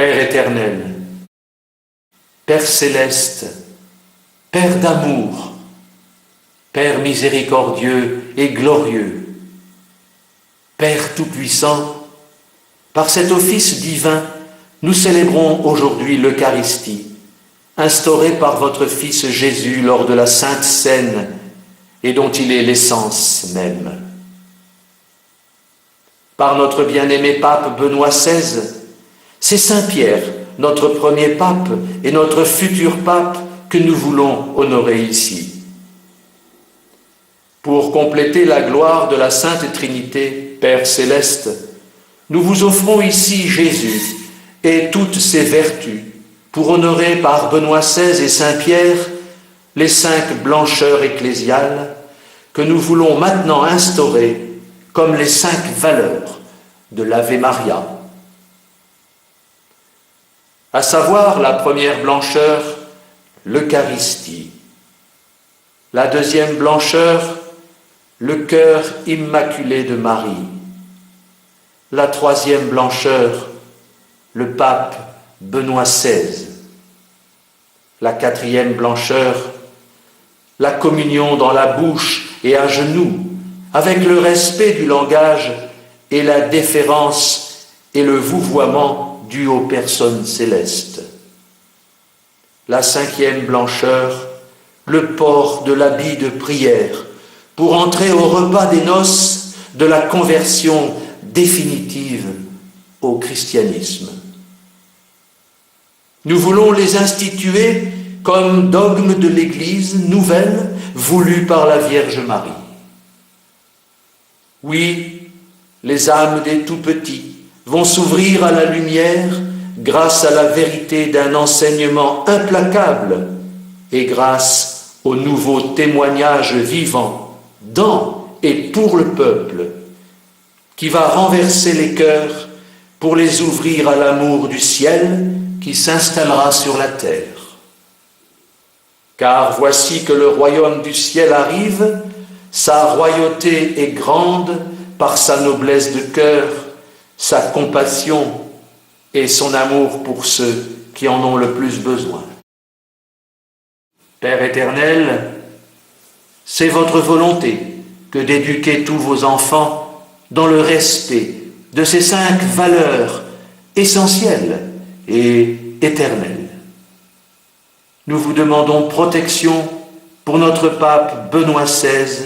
Père éternel, Père céleste, Père d'amour, Père miséricordieux et glorieux, Père tout-puissant, par cet office divin, nous célébrons aujourd'hui l'Eucharistie, instaurée par votre Fils Jésus lors de la Sainte Seine et dont il est l'essence même. Par notre bien-aimé pape Benoît XVI, c'est Saint Pierre, notre premier pape et notre futur pape, que nous voulons honorer ici. Pour compléter la gloire de la Sainte Trinité, Père céleste, nous vous offrons ici Jésus et toutes ses vertus, pour honorer par Benoît XVI et Saint Pierre les 5 blancheurs ecclésiales que nous voulons maintenant instaurer comme les 5 valeurs de l'Ave Maria. À savoir la première blancheur, l'Eucharistie. La deuxième blancheur, le cœur immaculé de Marie. La troisième blancheur, le pape Benoît XVI. La quatrième blancheur, la communion dans la bouche et à genoux, avec le respect du langage et la déférence et le vouvoiement dû aux personnes célestes. La cinquième blancheur, le port de l'habit de prière, pour entrer au repas des noces de la conversion définitive au christianisme. Nous voulons les instituer comme dogme de l'Église nouvelle voulue par la Vierge Marie. Oui, les âmes des tout-petits vont s'ouvrir à la lumière grâce à la vérité d'un enseignement implacable et grâce au nouveau témoignage vivant dans et pour le peuple qui va renverser les cœurs pour les ouvrir à l'amour du ciel qui s'installera sur la terre. Car voici que le royaume du ciel arrive, sa royauté est grande par sa noblesse de cœur, sa compassion et son amour pour ceux qui en ont le plus besoin. Père éternel, c'est votre volonté que d'éduquer tous vos enfants dans le respect de ces 5 valeurs essentielles et éternelles. Nous vous demandons protection pour notre pape Benoît XVI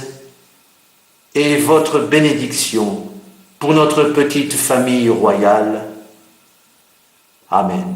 et votre bénédiction pour notre petite famille royale. Amen.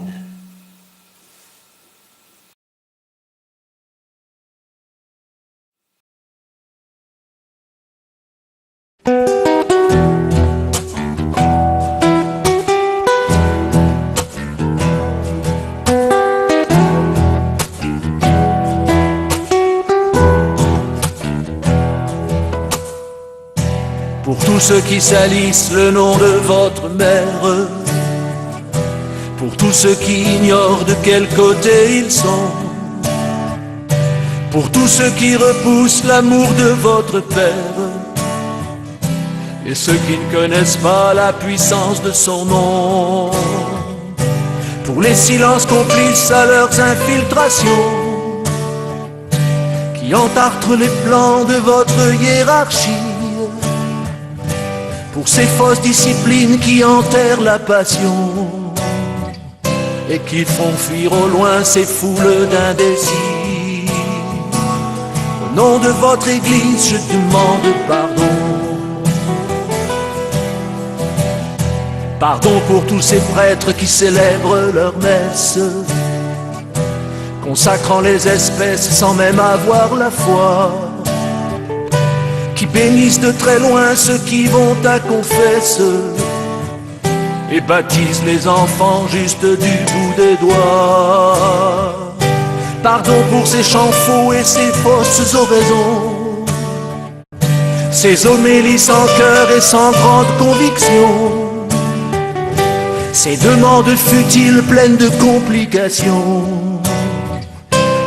Pour tous ceux qui salissent le nom de votre mère, pour tous ceux qui ignorent de quel côté ils sont, pour tous ceux qui repoussent l'amour de votre Père, et ceux qui ne connaissent pas la puissance de son nom, pour les silences complices à leurs infiltrations, qui entartrent les plans de votre hiérarchie, pour ces fausses disciplines qui enterrent la passion et qui font fuir au loin ces foules d'indécis. Au nom de votre Église, je demande pardon. Pardon pour tous ces prêtres qui célèbrent leur messe, consacrant les espèces sans même avoir la foi, qui bénissent de très loin ceux qui vont à confesse et baptisent les enfants juste du bout des doigts. Pardon pour ces chants faux et ces fausses oraisons, ces homélies sans cœur et sans grande conviction, ces demandes futiles pleines de complications,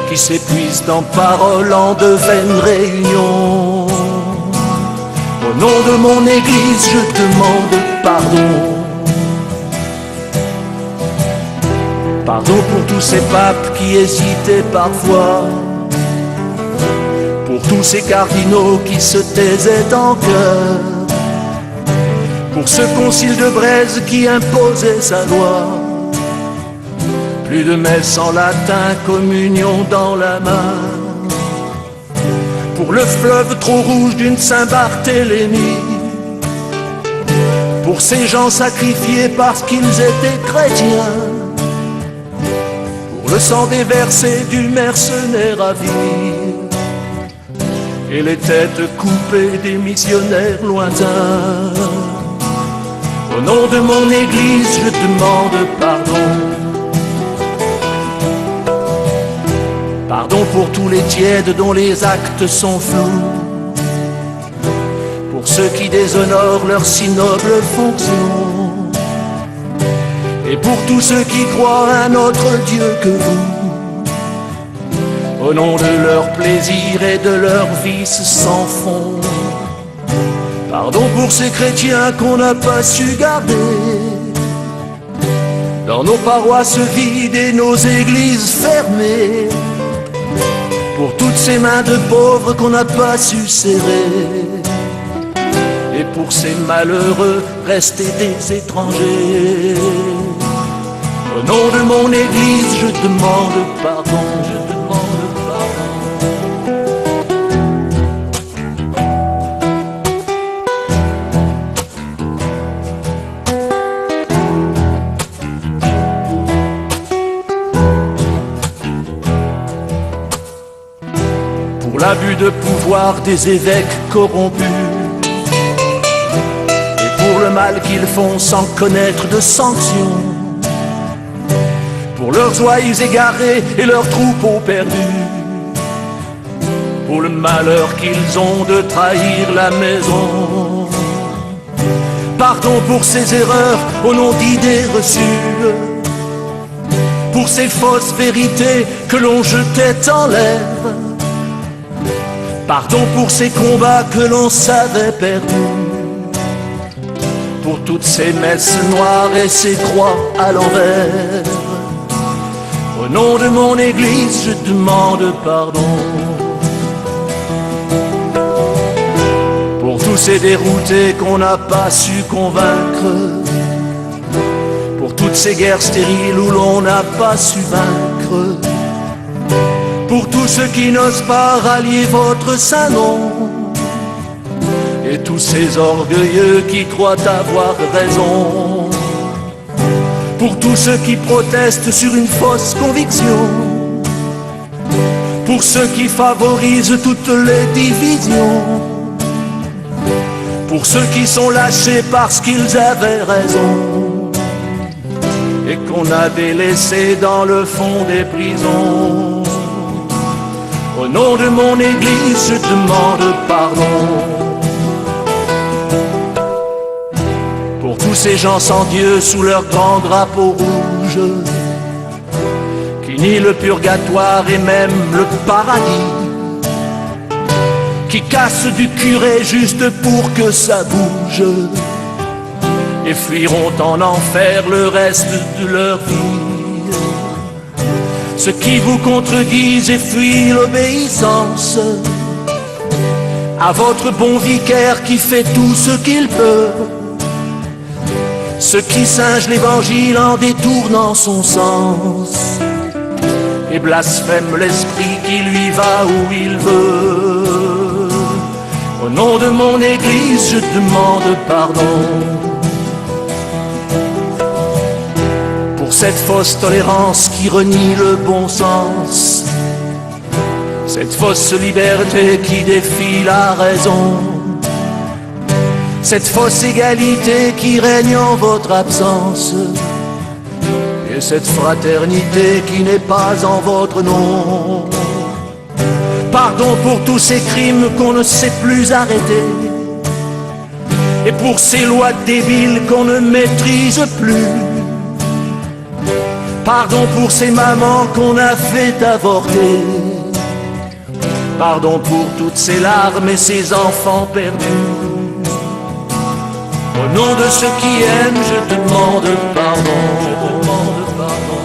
qui s'épuisent en paroles en de vaines réunions. Au nom de mon Église, je demande pardon. Pardon pour tous ces papes qui hésitaient parfois, pour tous ces cardinaux qui se taisaient en cœur, pour ce concile de Brézes qui imposait sa loi. Plus de messe en latin, communion dans la main. Pour le fleuve trop rouge d'une Saint-Barthélemy, pour ces gens sacrifiés parce qu'ils étaient chrétiens, pour le sang déversé du mercenaire à vie, et les têtes coupées des missionnaires lointains. Au nom de mon Église, je demande pardon. Pardon pour tous les tièdes dont les actes sont flous, pour ceux qui déshonorent leur si noble fonction, et pour tous ceux qui croient à un autre Dieu que vous, au nom de leur plaisir et de leur vice sans fond. Pardon pour ces chrétiens qu'on n'a pas su garder, dans nos paroisses vides et nos églises fermées, pour toutes ces mains de pauvres qu'on n'a pas su serrer, et pour ces malheureux restés des étrangers. Au nom de mon Église, je demande pardon, je demande pardon. Pour l'abus de pouvoir des évêques corrompus, et pour le mal qu'ils font sans connaître de sanctions, pour leurs ouailles égarées et leurs troupeaux perdus, pour le malheur qu'ils ont de trahir la maison. Pardon pour ces erreurs au nom d'idées reçues, pour ces fausses vérités que l'on jetait en l'air. Pardon pour ces combats que l'on savait perdus, pour toutes ces messes noires et ces croix à l'envers. Au nom de mon Église, je demande pardon. Pour tous ces déroutés qu'on n'a pas su convaincre, pour toutes ces guerres stériles où l'on n'a pas su vaincre, pour tous ceux qui n'osent pas rallier votre saint nom, et tous ces orgueilleux qui croient avoir raison, pour tous ceux qui protestent sur une fausse conviction, pour ceux qui favorisent toutes les divisions, pour ceux qui sont lâchés parce qu'ils avaient raison et qu'on avait laissé dans le fond des prisons. Au nom de mon Église, je demande pardon. Pour tous ces gens sans Dieu sous leur grand drapeau rouge, qui nient le purgatoire et même le paradis, qui cassent du curé juste pour que ça bouge, et fuiront en enfer le reste de leur vie. Ceux qui vous contredisent et fuient l'obéissance à votre bon vicaire qui fait tout ce qu'il peut, ceux qui singent l'évangile en détournant son sens et blasphèment l'esprit qui lui va où il veut. Au nom de mon Église, je demande pardon pour cette fausse tolérance qui renie le bon sens, cette fausse liberté qui défie la raison, cette fausse égalité qui règne en votre absence, et cette fraternité qui n'est pas en votre nom. Pardon pour tous ces crimes qu'on ne sait plus arrêter, et pour ces lois débiles qu'on ne maîtrise plus. Pardon pour ces mamans qu'on a fait avorter. Pardon pour toutes ces larmes et ces enfants perdus. Au nom de ceux qui aiment, je demande pardon. Je demande pardon.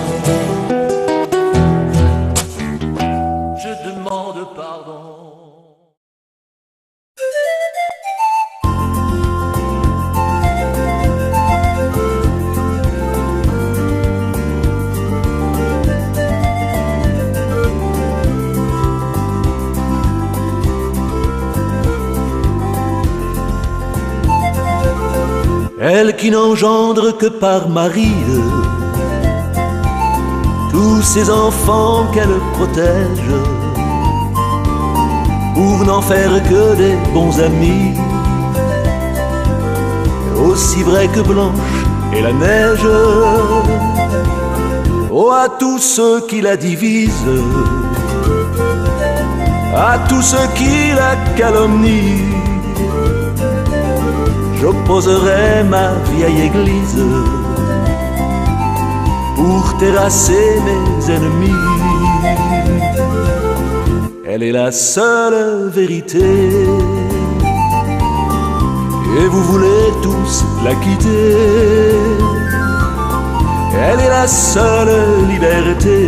elle qui n'engendre que par Marie tous ces enfants qu'elle protège, pour n'en faire que des bons amis, aussi vrai que Blanche et la neige. Oh, à tous ceux qui la divisent, à tous ceux qui la calomnient, j'opposerai ma vieille église pour terrasser mes ennemis. Elle est la seule vérité, et vous voulez tous la quitter. Elle est la seule liberté,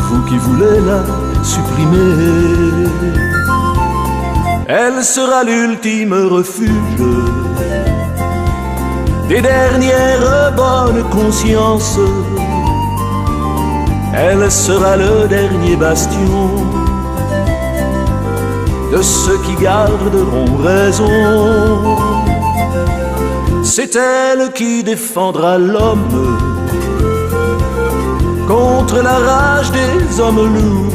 vous qui voulez la supprimer. Elle sera l'ultime refuge des dernières bonnes consciences. Elle sera le dernier bastion de ceux qui garderont raison. C'est elle qui défendra l'homme contre la rage des hommes loups,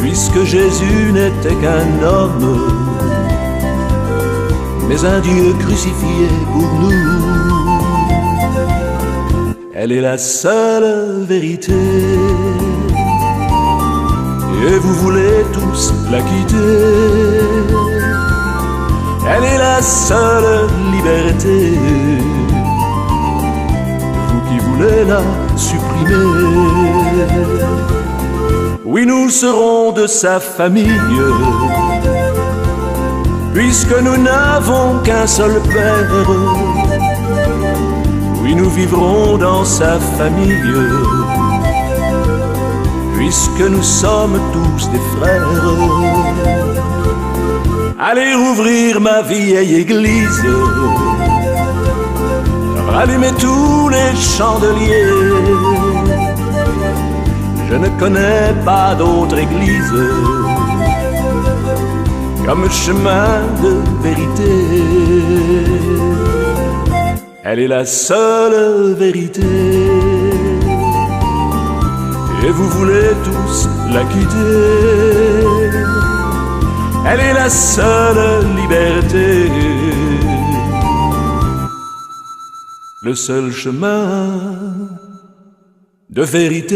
puisque Jésus n'était qu'un homme, mais un Dieu crucifié pour nous. Elle est la seule vérité, et vous voulez tous la quitter. Elle est la seule liberté, vous qui voulez la supprimer. Oui, nous serons de sa famille, puisque nous n'avons qu'un seul Père. Oui, nous vivrons dans sa famille, puisque nous sommes tous des frères. Allez ouvrir ma vieille église, rallumez tous les chandeliers. Je ne connais pas d'autre église comme chemin de vérité. Elle est la seule vérité, et vous voulez tous la quitter. Elle est la seule liberté, le seul chemin de vérité.